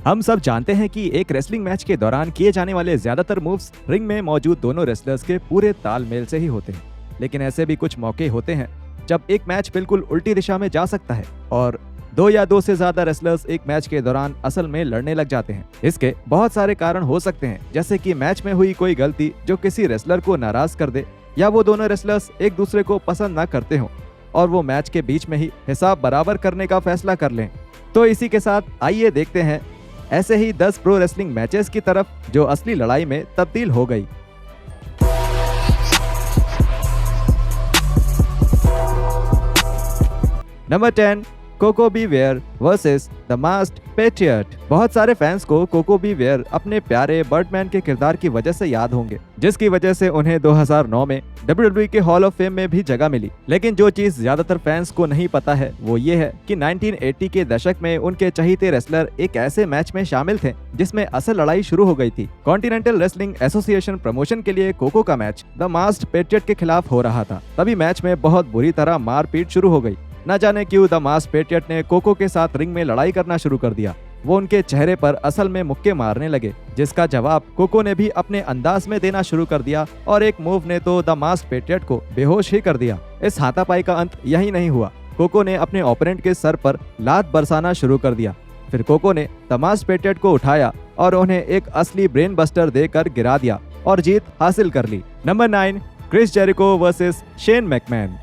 हम सब जानते हैं कि एक रेसलिंग मैच के दौरान किए जाने वाले ज्यादातर मूव्स रिंग में मौजूद दोनों रेसलर्स के पूरे तालमेल से ही होते हैं। लेकिन ऐसे भी कुछ मौके होते हैं जब एक मैच बिल्कुल उल्टी दिशा में जा सकता है और दो या दो से ज्यादा रेसलर्स एक मैच के दौरान असल में लड़ने लग जाते हैं। इसके बहुत सारे कारण हो सकते हैं, जैसे कि मैच में हुई कोई गलती जो किसी रेसलर को नाराज कर दे, या वो दोनों रेसलर्स एक दूसरे को पसंद न करते हों और वो मैच के बीच में ही हिसाब बराबर करने का फैसला कर लें। तो इसी के साथ आइए देखते हैं ऐसे ही 10 प्रो रेसलिंग मैचेस की तरफ जो असली लड़ाई में तब्दील हो गई। Number 10, Koko B Ware versus the Masked Patriot. बहुत सारे फैंस को कोको बीवेयर अपने प्यारे बर्डमैन के किरदार की वजह से याद होंगे, जिसकी वजह से उन्हें 2009 में WWE के हॉल ऑफ फेम में भी जगह मिली। लेकिन जो चीज ज्यादातर फैंस को नहीं पता है वो ये है कि 1980 के दशक में उनके चहीते रेसलर एक ऐसे मैच में शामिल थे जिसमें असल लड़ाई शुरू हो गई थी। कॉन्टिनेंटल रेसलिंग एसोसिएशन प्रमोशन के लिए कोको का मैच द मास्क्ड पेट्रियट के खिलाफ हो रहा था। तभी मैच में बहुत बुरी तरह मारपीट शुरू हो गई। न जाने क्यों द मास्क्ड पेट्रियट ने कोको के साथ रिंग में लड़ाई करना शुरू कर दिया। वो उनके चेहरे पर असल में मुक्के मारने लगे, जिसका जवाब कोको ने भी अपने अंदाज में देना शुरू कर दिया और एक मूव ने तो द मास्क्ड पेट्रियट को बेहोश ही कर दिया। इस हाथापाई का अंत यही नहीं हुआ, कोको ने अपने ओपोनेंट के सर पर लात बरसाना शुरू कर दिया। फिर कोको ने द मास्क्ड पेट्रियट को उठाया और उन्हें एक असली ब्रेन बस्टर देकर गिरा दिया और जीत हासिल कर ली। Number 9, Chris Jericho versus Shane McMahon.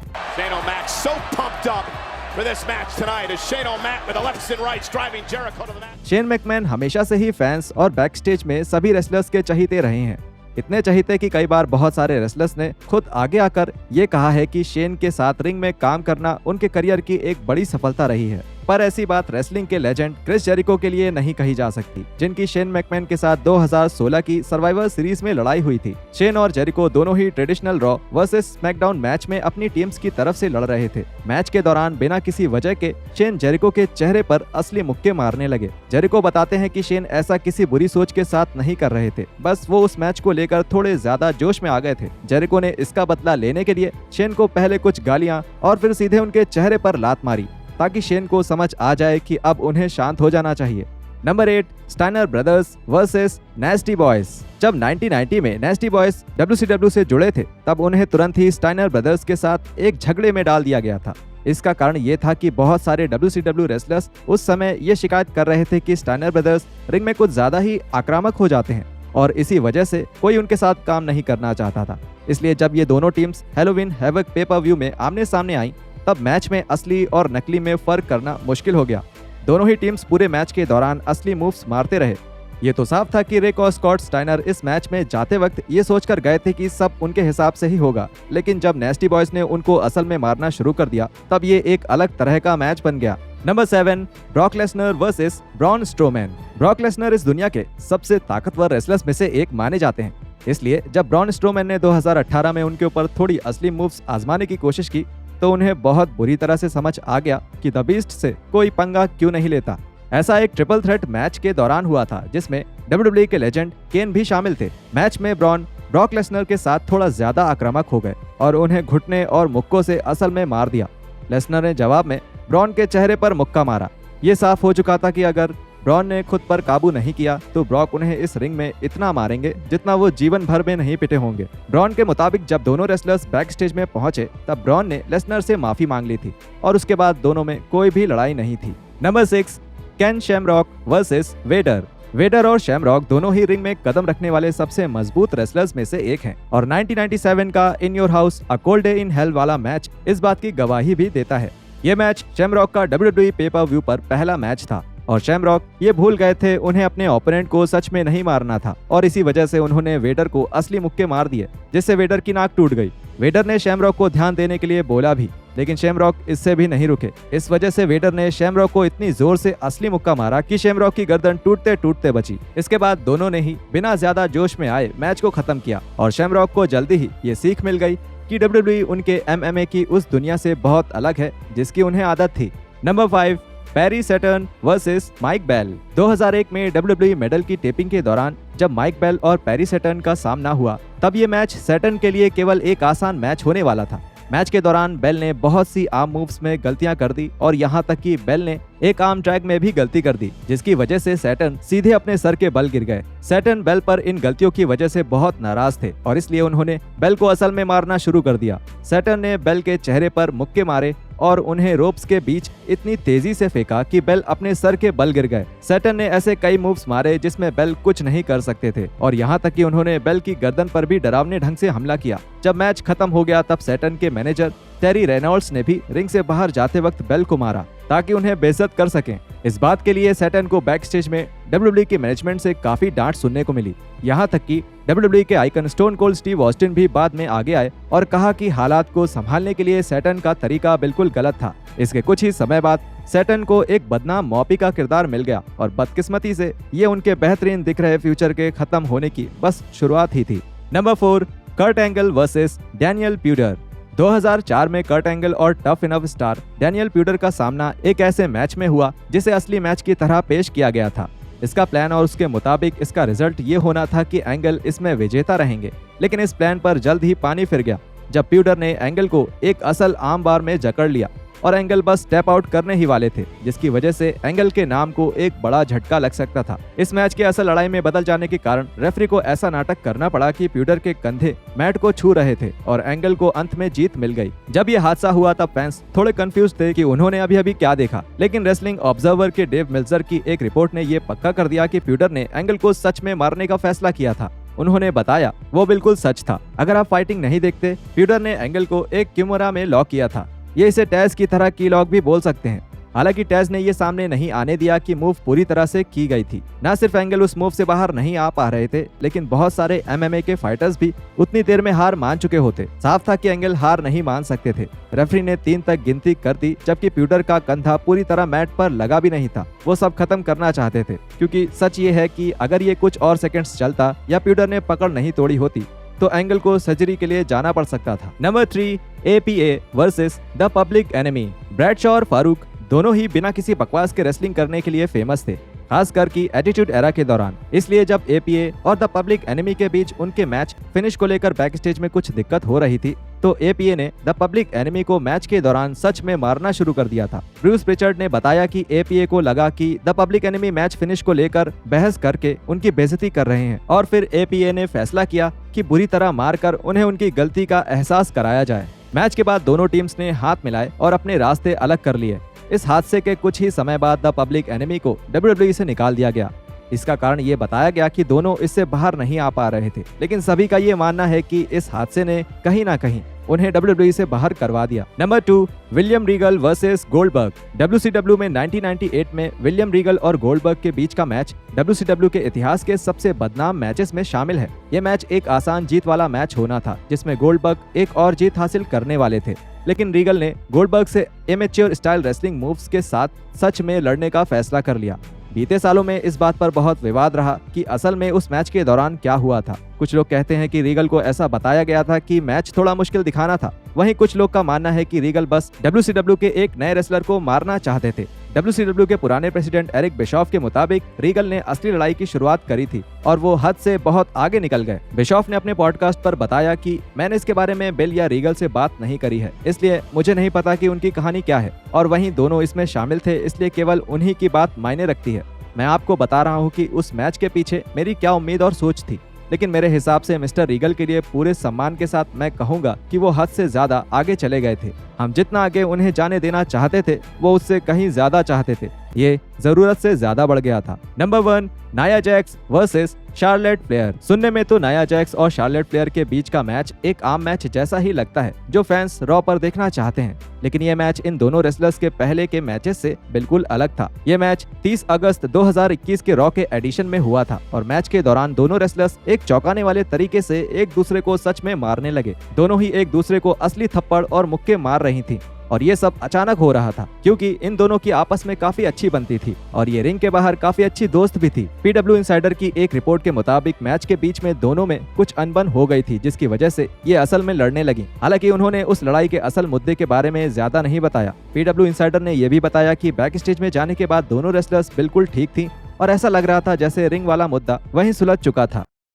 Shane McMahon हमेशा से ही फैंस और बैकस्टेज में सभी रेसलर्स के चहीते रहे हैं। इतने चहीते कि कई बार बहुत सारे रेसलर्स ने खुद आगे आकर ये कहा है कि शेन के साथ रिंग में काम करना उनके करियर की एक बड़ी सफलता रही है। पर ऐसी बात रेसलिंग के लेजेंड क्रिस जेरिको के लिए नहीं कही जा सकती, जिनकी शेन मैकमैन के साथ 2016 की सर्वाइवर सीरीज में लड़ाई हुई थी। शेन और जेरिको दोनों ही traditional Raw versus SmackDown match में अपनी टीम्स की तरफ से लड़ रहे थे। मैच के दौरान बिना किसी वजह के शेन जेरिको के चेहरे पर असली मुक्के मारने लगे। जेरिको बताते हैं कि शेन ऐसा किसी बुरी सोच के साथ नहीं कर रहे थे, बस वो उस मैच को लेकर थोड़े ज्यादा जोश में आ गए थे। जेरिको ने इसका बदला लेने के लिए शेन को पहले कुछ गालियां और फिर सीधे उनके चेहरे पर लात मारी, ताकि शेन को समझ आ जाए कि अब उन्हें शांत हो जाना चाहिए। Number 8, Steiner brothers versus नेस्टी boys. जब 1990 में नेस्टी बॉयज WCW से जुड़े थे, तब उन्हें तुरंत ही स्टाइनर ब्रदर्स के साथ एक झगड़े में डाल दिया गया था। इसका कारण ये था कि बहुत सारे WCW रेसलर्स उस समय ये शिकायत कर रहे थे कि स्टाइनर ब्रदर्स रिंग में कुछ ज्यादा ही आक्रामक हो जाते हैं और इसी वजह से कोई उनके साथ काम नहीं करना चाहता था। इसलिए जब ये दोनों टीम्स हैलोवीन हैवक पे-पर-व्यू में आमने सामने आई, तब मैच में असली और नकली में फर्क करना मुश्किल हो गया। दोनों ही टीम्स पूरे मैच के दौरान असली मूव्स मारते रहे। ये तो साफ था कि रिक और स्कॉट स्टाइनर इस मैच में जाते वक्त ये सोचकर गए थे कि सब उनके हिसाब से ही होगा, लेकिन जब नेस्टी बॉयज ने उनको असल में मारना शुरू कर दिया, तब ये एक अलग तरह का मैच बन गया। Number 7, Brock Lesnar versus Braun Strowman. Brock Lesnar इस दुनिया के सबसे ताकतवर रेसलर्स में से एक माने जाते हैं। इसलिए जब ब्रॉन स्ट्रोमैन ने 2018 में उनके ऊपर थोड़ी असली मूव्स आजमाने की कोशिश की, तो उन्हें बहुत बुरी तरह से समझ आ गया कि द बीस्ट से कोई पंगा क्यों नहीं लेता। ऐसा एक ट्रिपल थ्रेट मैच के दौरान हुआ था, जिसमें WWE के लेजेंड केन भी शामिल थे। मैच में ब्रॉन ब्रॉक लेसनर के साथ थोड़ा ज्यादा आक्रामक हो गए और उन्हें घुटने और मुक्कों से असल में मार दिया। लेसनर ने जवाब में ब्रॉन के चेहरे पर मुक्का मारा। ये साफ हो चुका था कि अगर ब्रॉन ने खुद पर काबू नहीं किया तो ब्रॉक उन्हें इस रिंग में इतना मारेंगे जितना वो जीवन भर में नहीं पिटे होंगे। ब्रॉन के मुताबिक जब दोनों रेसलर्स बैक स्टेज में पहुंचे, तब ब्रॉन ने लेसनर से माफी मांग ली थी और उसके बाद दोनों में कोई भी लड़ाई नहीं थी। Number 6, Ken Shamrock versus Vader. Vader और शैमरॉक दोनों ही रिंग में कदम रखने वाले सबसे मजबूत रेसलर्स में से एक हैं और 1997 का in your house a cold day in hell वाला मैच इस बात की गवाही भी देता है। ये मैच शैमरॉक का WWE पे-पर-व्यू पर पहला मैच था और शैमरॉक ये भूल गए थे उन्हें अपने ओपोनेंट को सच में नहीं मारना था और इसी वजह से उन्होंने वेडर को असली मुक्के मार दिए, जिससे वेडर की नाक टूट गई। वेडर ने शैमरॉक को ध्यान देने के लिए बोला भी, लेकिन शैमरॉक इससे भी नहीं रुके। इस वजह से वेडर ने शैमरॉक को इतनी जोर से असली मुक्का मारा कि शैमरॉक की गर्दन टूटते टूटते बची। इसके बाद दोनों ने ही बिना ज्यादा जोश में आए मैच को खत्म किया और शैमरॉक को जल्दी ही ये सीख मिल गई कि WWE उनके MMA की उस दुनिया से बहुत अलग है जिसकी उन्हें आदत थी। Number 5, Perry Saturn versus Mike Bell. 2001 में WWE मेडल की टेपिंग के दौरान जब माइक बेल और पेरी सैटर्न का सामना हुआ, तब ये मैच सैटर्न के लिए केवल एक आसान मैच होने वाला था। मैच के दौरान बेल ने बहुत सी आम मूव्स में गलतियां कर दी और यहाँ तक कि बेल ने एक आर्म ट्रैक में भी गलती कर दी, जिसकी वजह से सैटर्न सीधे अपने सर के बल गिर गए। सैटर्न बेल पर इन गलतियों की वजह से बहुत नाराज थे और इसलिए उन्होंने बेल को असल में मारना शुरू कर दिया। सैटर्न ने बेल के चेहरे पर मुक्के मारे और उन्हें रोप्स के बीच इतनी तेजी से फेंका कि बेल अपने सर के बल गिर गए। सैटर्न ने ऐसे कई मूव्स मारे जिसमें बेल कुछ नहीं कर सकते थे और यहाँ तक कि उन्होंने बेल की गर्दन पर भी डरावने ढंग से हमला किया। जब मैच खत्म हो गया तब सैटर्न के मैनेजर टेरी रेनॉल्ड्स ने भी रिंग से बाहर जाते वक्त बेल को मारा ताकि उन्हें बेइज्जत कर सकें। इस बात के लिए सैटर्न को बैक स्टेज में WWE के मैनेजमेंट से काफी डांट सुनने को मिली। यहाँ तक कि WWE के icon stone cold Steve Austin भी बाद में आगे आए और कहा कि हालात को संभालने के लिए सैटर्न का तरीका बिल्कुल गलत था। इसके कुछ ही समय बाद सैटर्न को एक बदनाम मॉपी का किरदार मिल गया और बदकिस्मती से ये उनके बेहतरीन दिख रहे फ्यूचर के खत्म होने की बस शुरुआत ही थी। Number 4, Kurt Angle versus Daniel Puder. 2004 में कर्ट एंगल और Tough Enough star Daniel Puder का सामना एक ऐसे मैच में हुआ जिसे असली मैच की तरह पेश किया गया था। इसका प्लान और उसके मुताबिक इसका रिजल्ट ये होना था कि एंगल इसमें विजेता रहेंगे, लेकिन इस प्लान पर जल्द ही पानी फिर गया जब प्यूडर ने एंगल को एक असल आर्म बार में जकड़ लिया और एंगल बस स्टेप आउट करने ही वाले थे, जिसकी वजह से एंगल के नाम को एक बड़ा झटका लग सकता था। इस मैच के असल लड़ाई में बदल जाने के कारण रेफरी को ऐसा नाटक करना पड़ा कि प्यूडर के कंधे मैट को छू रहे थे और एंगल को अंत में जीत मिल गई। जब ये हादसा हुआ तब फैंस थोड़े कंफ्यूज थे कि उन्होंने अभी क्या देखा, लेकिन रेसलिंग ऑब्जर्वर के डेव मिल्जर की एक रिपोर्ट ने ये पक्का कर दिया कि प्यूडर ने एंगल को सच में मारने का फैसला किया था। उन्होंने बताया वो बिल्कुल सच था। अगर आप फाइटिंग नहीं देखते, प्यूडर ने एंगल को एक किमोरा में लॉक किया था। ये इसे टैज की तरह की लॉक भी बोल सकते हैं। हालांकि टैज ने ये सामने नहीं आने दिया कि मूव पूरी तरह से की गई थी। न सिर्फ एंगल उस मूव से बाहर नहीं आ पा रहे थे, लेकिन बहुत सारे MMA के फाइटर्स भी उतनी देर में हार मान चुके होते। साफ था कि एंगल हार नहीं मान सकते थे। रेफरी ने 3 तक गिनती कर दी, जबकि प्यूडर का कंधा पूरी तरह मैट पर लगा भी नहीं था। वो सब खत्म करना चाहते थे, क्योंकि सच ये है कि अगर ये कुछ और सेकंड्स चलता या प्यूडर ने पकड़ नहीं तोड़ी होती तो एंगल को सर्जरी के लिए जाना पड़ सकता था। Number 3, APA versus the public enemy. Bradshaw और फारूक दोनों ही बिना किसी बकवास के रेसलिंग करने के लिए फेमस थे, खासकर की एटीट्यूड एरा के दौरान। इसलिए जब APA और द पब्लिक एनिमी के बीच उनके मैच फिनिश को लेकर बैक स्टेज में कुछ दिक्कत हो रही थी तो APA ने द पब्लिक एनिमी को मैच के दौरान सच में मारना शुरू कर दिया था। ब्रूस प्रिचर्ड ने बताया कि APA को लगा कि the public enemy match finish को लेकर बहस करके उनकी बेइज्जती कर रहे हैं और फिर APA ने फैसला किया कि बुरी तरह मारकर उन्हें उनकी गलती का एहसास कराया जाए। मैच के बाद दोनों टीम्स ने हाथ मिलाए और अपने रास्ते अलग कर लिए। इस हादसे के कुछ ही समय बाद द पब्लिक एनिमी को WWE से निकाल दिया गया। इसका कारण ये बताया गया कि दोनों इससे बाहर नहीं आ पा रहे थे, लेकिन सभी का ये मानना है कि इस हादसे ने कहीं ना कहीं उन्हें WWE से बाहर करवा दिया। Number 2, William Regal versus Goldberg. WCW में 1998 में विलियम रीगल और गोल्डबर्ग के बीच का मैच WCW के इतिहास के सबसे बदनाम मैचेस में शामिल है। ये मैच एक आसान जीत वाला मैच होना था, जिसमें गोल्डबर्ग एक और जीत हासिल करने वाले थे, लेकिन रीगल ने गोल्डबर्ग से इमेच्योर स्टाइल रेसलिंग मूव्स के साथ सच में लड़ने का फैसला कर लिया। बीते सालों में इस बात पर बहुत विवाद रहा कि असल में उस मैच के दौरान क्या हुआ था। कुछ लोग कहते हैं कि रीगल को ऐसा बताया गया था कि मैच थोड़ा मुश्किल दिखाना था। वहीं कुछ लोग का मानना है कि रीगल बस WCW के एक नए रेसलर को मारना चाहते थे। WCW के पुराने प्रेसिडेंट एरिक बिशॉफ के मुताबिक रीगल ने असली लड़ाई की शुरुआत करी थी और वो हद से बहुत आगे निकल गए। बिशॉफ ने अपने पॉडकास्ट पर बताया कि मैंने इसके बारे में बिल या रीगल से बात नहीं करी है, इसलिए मुझे नहीं पता कि उनकी कहानी क्या है, और वहीं दोनों इसमें शामिल थे, इसलिए केवल उन्हीं की बात मायने रखती है। मैं आपको बता रहा हूँ कि उस मैच के पीछे मेरी क्या उम्मीद और सोच थी, लेकिन मेरे हिसाब से मिस्टर रीगल के लिए पूरे सम्मान के साथ मैं कहूँगा कि वो हद से ज्यादा आगे चले गए थे। हम जितना आगे उन्हें जाने देना चाहते थे, वो उससे कहीं ज्यादा चाहते थे। ये जरूरत से ज्यादा बढ़ गया था। Number 1, Nia Jax versus Charlotte Flair. सुनने में तो नाया जैक्स और शार्लेट फ्लेयर के बीच का मैच एक आम मैच जैसा ही लगता है जो फैंस रॉ पर देखना चाहते हैं, लेकिन ये मैच इन दोनों रेसलर्स के पहले के मैचेस से बिल्कुल अलग था। ये मैच 30 अगस्त 2021 के रॉ के एडिशन में हुआ था और मैच के दौरान दोनों रेसलर्स एक चौंकाने वाले तरीके से एक दूसरे को सच में मारने लगे। दोनों ही एक दूसरे को असली थप्पड़ और मुक्के मार रही थी और ये सब अचानक हो रहा था क्योंकि इन दोनों की आपस में काफी अच्छी बनती थी और ये रिंग के बाहर काफी अच्छी दोस्त भी थी। PW इनसाइडर की एक रिपोर्ट के मुताबिक मैच के बीच में दोनों में कुछ अनबन हो गई थी, जिसकी वजह से ये असल में लड़ने लगी। हालांकि उन्होंने उस लड़ाई के असल मुद्दे के बारे में ज्यादा नहीं बताया। PW इनसाइडर ने यह भी बताया कि बैक स्टेज में जाने के बाद दोनों रेसलर्स बिल्कुल ठीक थी और ऐसा लग रहा था जैसे रिंग वाला मुद्दा वहीं सुलझ चुका था।